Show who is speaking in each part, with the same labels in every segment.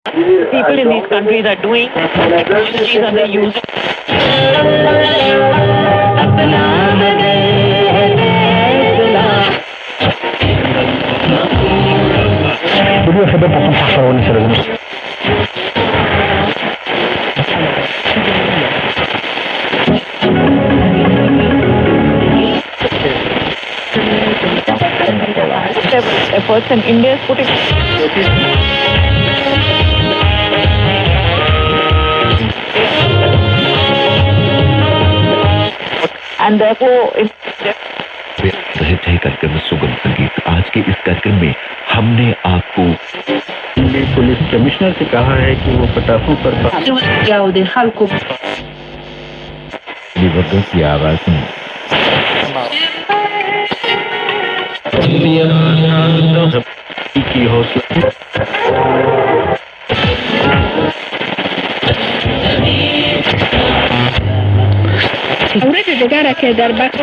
Speaker 1: People in these countries are doing technologies and they use efforts and India is putting and therefore
Speaker 2: कार्यक्रम सुगम संगीत। आज के इस कार्यक्रम में हमने आपको
Speaker 3: पुलिस कमिश्नर से कहा है कि वो पटाखों पर
Speaker 2: की आवाज
Speaker 3: की हौसला
Speaker 1: Avrete de gara che dar back to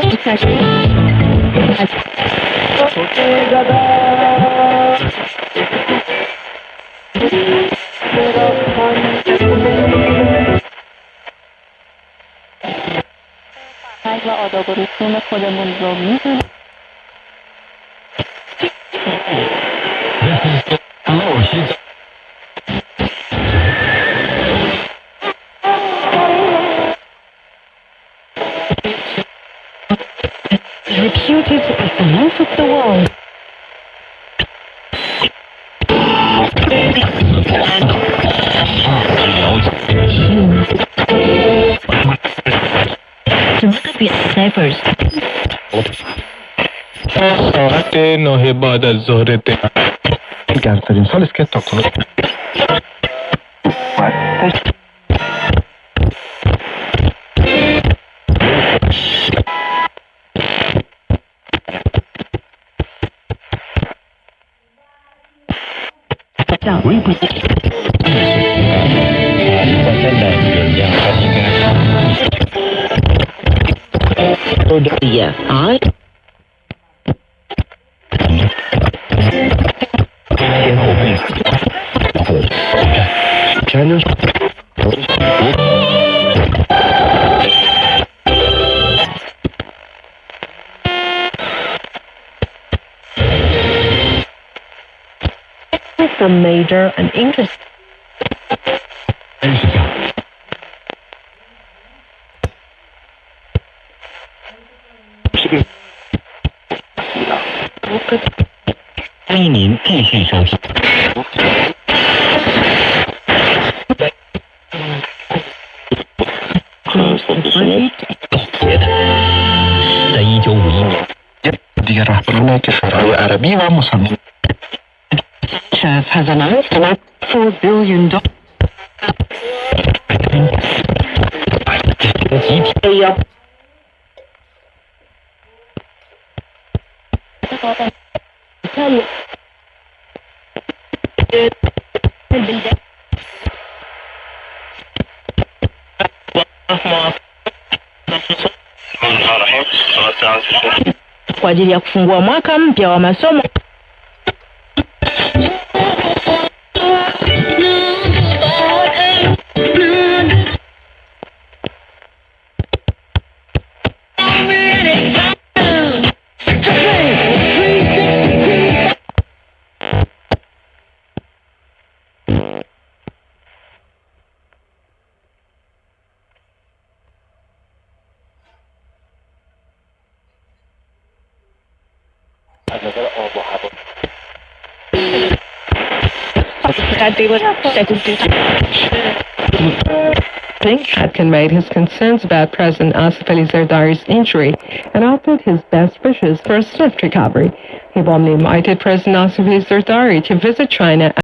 Speaker 1: و آداب و رسوم خودمون رو میدونیم. Reputed as the mouth of the world. Ciphers.
Speaker 3: ساعت 9 بعد از ظهر گرمترین سال است که تاکنون
Speaker 1: Yeah, I.
Speaker 3: China.
Speaker 1: From major and interest.
Speaker 3: دیگر رهبران کشورهای عربی و مسلمان
Speaker 1: Has announced $4 billion. Kwa ajili ya kufungua mwaka mpya wa masomo.
Speaker 4: Had conveyed his concerns about President Asif Ali Zardari's injury and offered his best wishes for a swift recovery. He warmly invited President Asif Ali Zardari to visit China